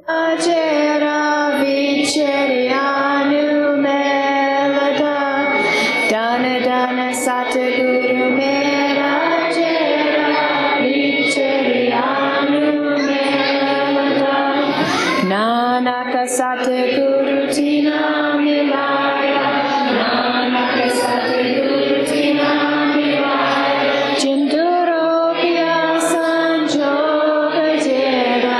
Ajera vicharyanu melata dana dana sataguru mera jera vicharyanu melata nanaka sataguru tina milaya nanaka sataguru tina milaya chinduropya sanjoga jera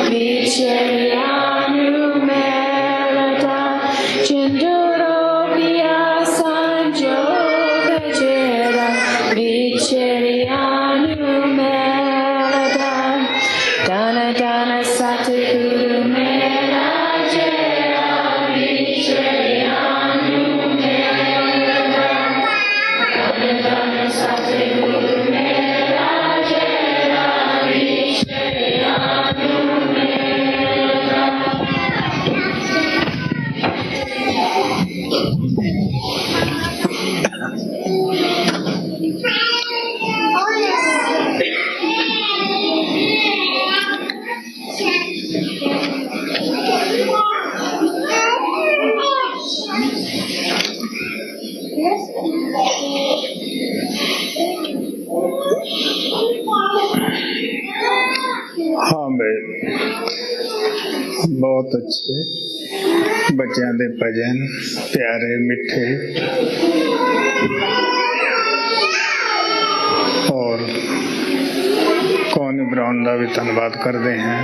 vicharyanu melata chinduropya sanjoga jera vicharyanu melata dana dana sataguru mera jera vicharyanu melata dana dana sataguru mera jera vicharyanu melata. हाँ भाई, बहुत अच्छे बच्चों के भजन प्यारे मिठे और कौन इब्राहिम का भी धन्यवाद करते हैं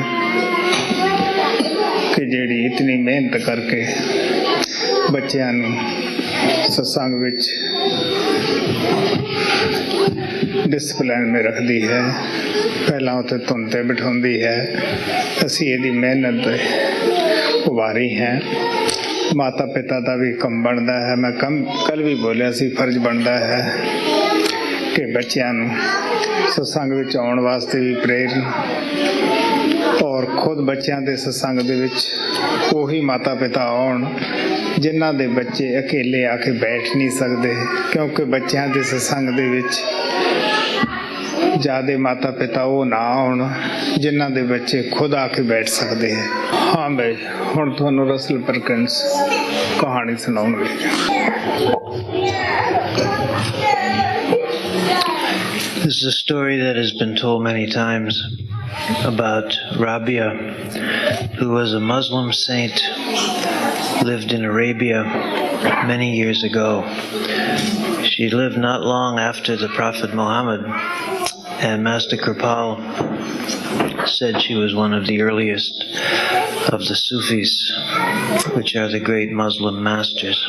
कि जेड़ी इतनी मेहनत करके बच्चों नूं सत्संग विच डिसिपलिन में रखती है, पहला उत्ते धुन ते बिठाउंदी है। असी इहदी मेहनत दे उभारी हैं। माता पिता का भी कम बनता है, मैं कल भी बोलिया सी, फर्ज बनता है कि बच्चों नूं सत्संग विच आउण वास्ते भी प्रेरण और खुद बच्चों के सत्संग दे विच उही माता पिता आउण जिन्हां दे बच्चे अकेले आके बैठ नहीं सकते, क्योंकि बच्चों के सत्संग दे विच ज्यादा माता पिता वो ना आउण जिन्हां दे बच्चे खुद आके बैठ सकते हैं। हाँ भाई, हुण तुहानूं रसल परकिंस कहानी सुनाऊंगी। This is a story that has been told many times about Rabia, who was a Muslim saint, lived in Arabia many years ago. She lived not long after the Prophet Muhammad, and Master Kripal said she was one of the earliest of the Sufis, which are the great Muslim masters.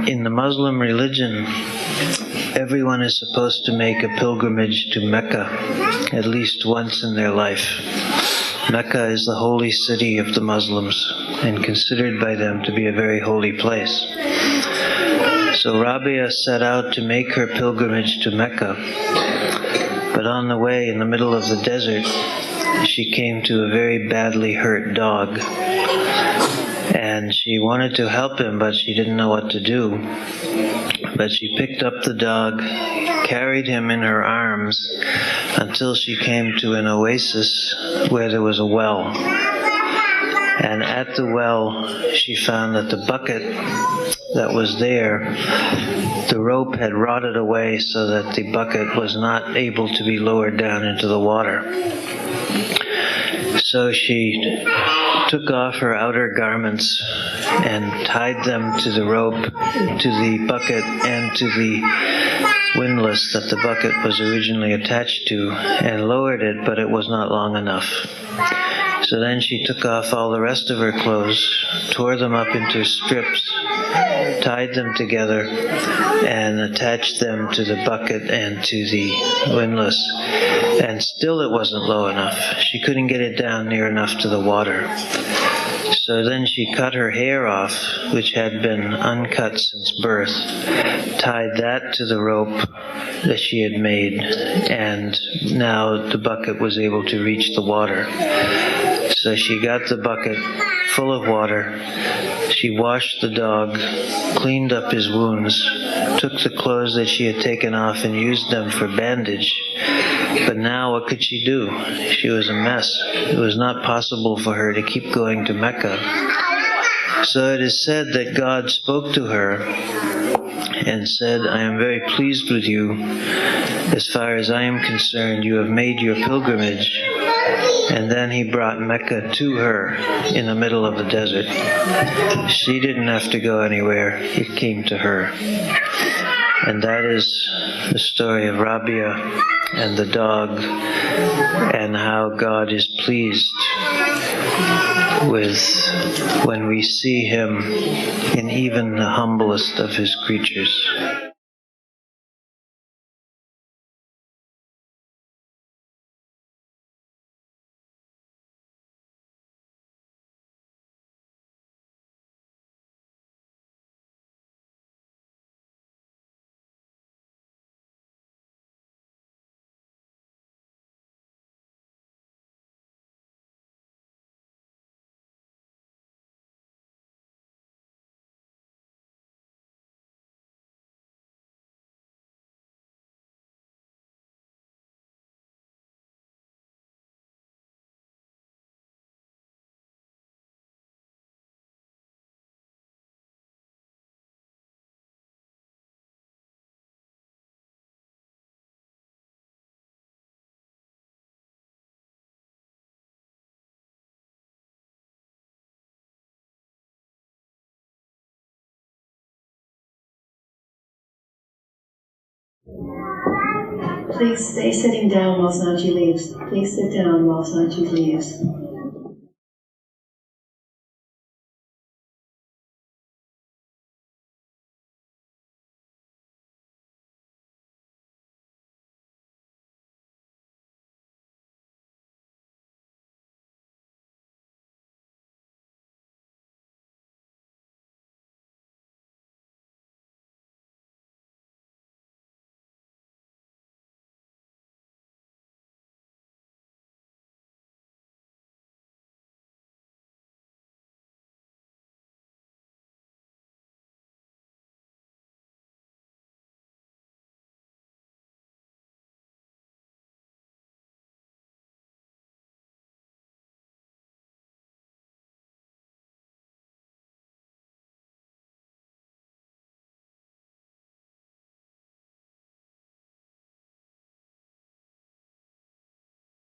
In the Muslim religion, everyone is supposed to make a pilgrimage to Mecca at least once in their life. Mecca is the holy city of the Muslims and considered by them to be a very holy place. So Rabia set out to make her pilgrimage to Mecca, but on the way, in the middle of the desert, she came to a very badly hurt dog. And she wanted to help him, but she didn't know what to do. But she picked up the dog, carried him in her arms until she came to an oasis where there was a well. And at the well, she found that the bucket that was there, the rope had rotted away so that the bucket was not able to be lowered down into the water. So she took off her outer garments and tied them to the rope, to the bucket, and to the windlass that the bucket was originally attached to, and lowered it, but it was not long enough. So then she took off all the rest of her clothes, tore them up into strips, tied them together, and attached them to the bucket and to the windlass. And still it wasn't low enough. She couldn't get it down near enough to the water. So then she cut her hair off, which had been uncut since birth, tied that to the rope that she had made, and now the bucket was able to reach the water. So she got the bucket full of water. She washed the dog, cleaned up his wounds, took the clothes that she had taken off and used them for bandage, But now what could she do? She was a mess. It was not possible for her to keep going to Mecca. So it is said that God spoke to her and said, I am very pleased with you. As far as I am concerned, you have made your pilgrimage. And then he brought Mecca to her in the middle of the desert. She didn't have to go anywhere. It came to her. And that is the story of Rabia and the dog, and how God is pleased with when we see him in even the humblest of his creatures. Please stay sitting down while Sanji leaves. Please sit down while Sanji leaves.